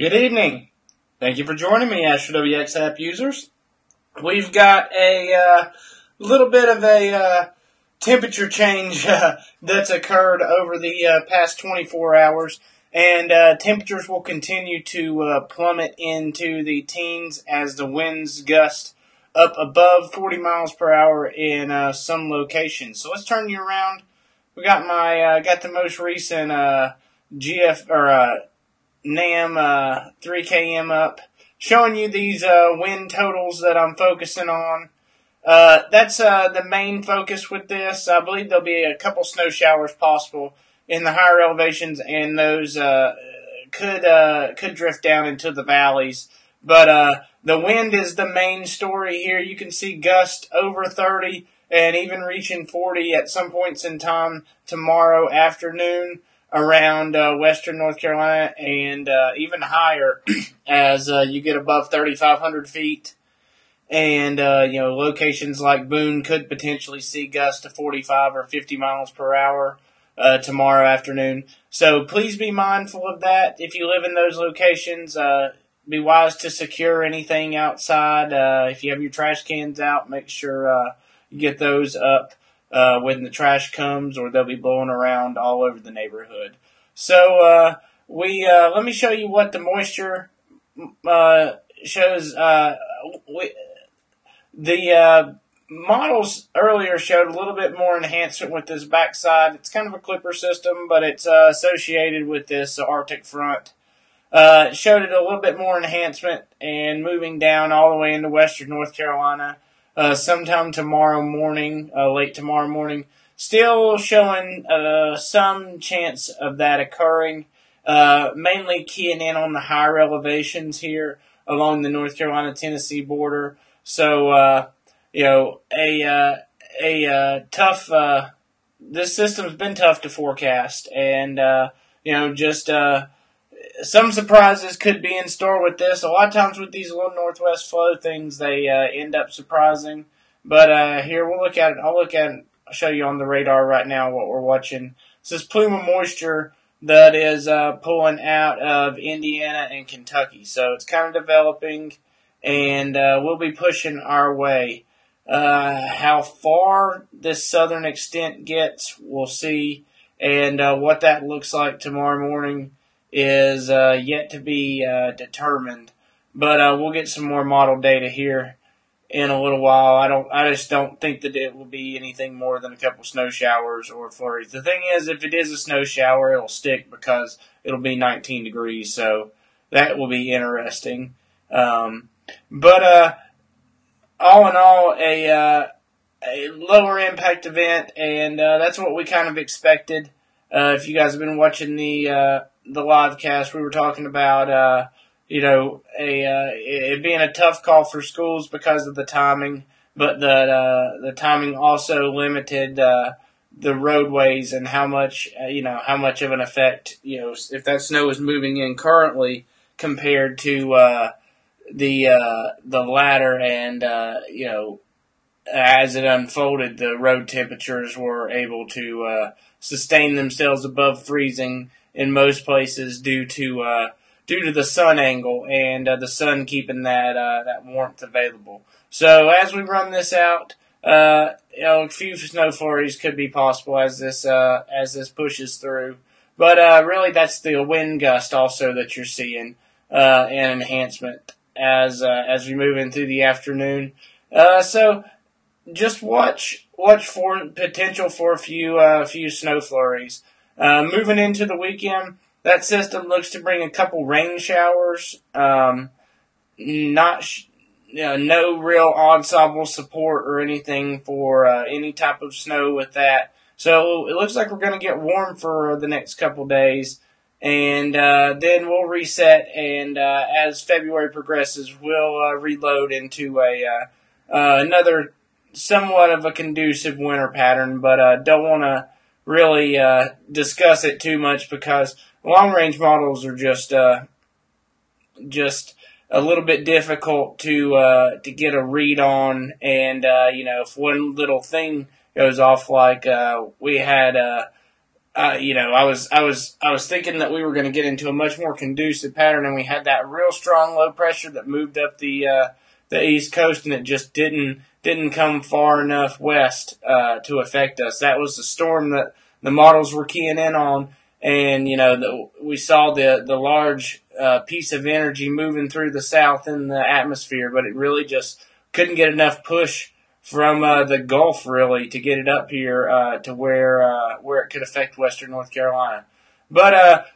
Good evening. Thank you for joining me, Astro WX app users. We've got a little bit of a temperature change that's occurred over the past 24 hours, and temperatures will continue to plummet into the teens as the winds gust up above 40 miles per hour in some locations. So let's turn you around. We got got the most recent NAM 3km up, showing you these wind totals that I'm focusing on. That's the main focus with this. I believe there'll be a couple snow showers possible in the higher elevations, and those could drift down into the valleys. But the wind is the main story here. You can see gusts over 30 and even reaching 40 at some points in time tomorrow afternoon around western North Carolina, and even higher as you get above 3,500 feet. And, locations like Boone could potentially see gusts to 45 or 50 miles per hour tomorrow afternoon. So please be mindful of that. If you live in those locations, be wise to secure anything outside. If you have your trash cans out, make sure you get those up when the trash comes, or they'll be blowing around all over the neighborhood. So let me show you what the moisture shows. The models earlier showed a little bit more enhancement with this backside. It's kind of a clipper system, but it's associated with this Arctic front. It showed it a little bit more enhancement and moving down all the way into western North Carolina sometime tomorrow morning, late tomorrow morning. Still showing some chance of that occurring, mainly keying in on the higher elevations here along the North Carolina-Tennessee border. So, tough, this system's been tough to forecast, and, some surprises could be in store with this. A lot of times with these low northwest flow things, they end up surprising. But here, we'll look at it. I'll show you on the radar right now what we're watching. It's this plume of moisture that is pulling out of Indiana and Kentucky. So it's kind of developing, and we'll be pushing our way. How far this southern extent gets, we'll see. And what that looks like tomorrow morning is yet to be determined. But we'll get some more model data here in a little while. I just don't think that it will be anything more than a couple snow showers or flurries. The thing is, if it is a snow shower, it'll stick because it'll be 19 degrees. So that will be interesting. But all in all, a lower impact event, and that's what we kind of expected. If you guys have been watching the live cast, we were talking about, it being a tough call for schools because of the timing, but the timing also limited the roadways and how much of an effect, if that snow is moving in currently compared to the ladder, and as it unfolded, the road temperatures were able to sustain themselves above freezing in most places due to the sun angle and the sun keeping that warmth available. So as we run this out, a few snow flurries could be possible as this pushes through. But really, that's the wind gust also that you're seeing an enhancement as we move into the afternoon. So just watch for potential for a few snow flurries. Moving into the weekend, that system looks to bring a couple rain showers. No real ensemble support or anything for any type of snow with that. So it looks like we're going to get warm for the next couple days, and then we'll reset. And as February progresses, we'll reload into another somewhat of a conducive winter pattern. But don't want to really discuss it too much because long-range models are just a little bit difficult to get a read on, and if one little thing goes off, like we had I was thinking that we were going to get into a much more conducive pattern, and we had that real strong low pressure that moved up the East Coast, and it just didn't come far enough west to affect us. That was the storm that the models were keying in on, and we saw the large piece of energy moving through the south in the atmosphere, but it really just couldn't get enough push from the Gulf really to get it up here to where it could affect western North Carolina. But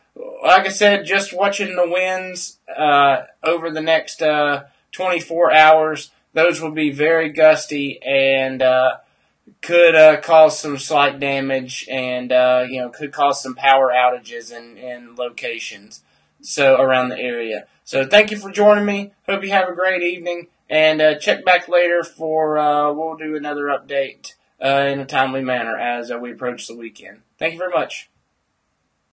like I said, just watching the winds over the next 24 hours, those will be very gusty and could cause some slight damage and could cause some power outages in locations around the area. So thank you for joining me. Hope you have a great evening. And check back later for we'll do another update in a timely manner as we approach the weekend. Thank you very much.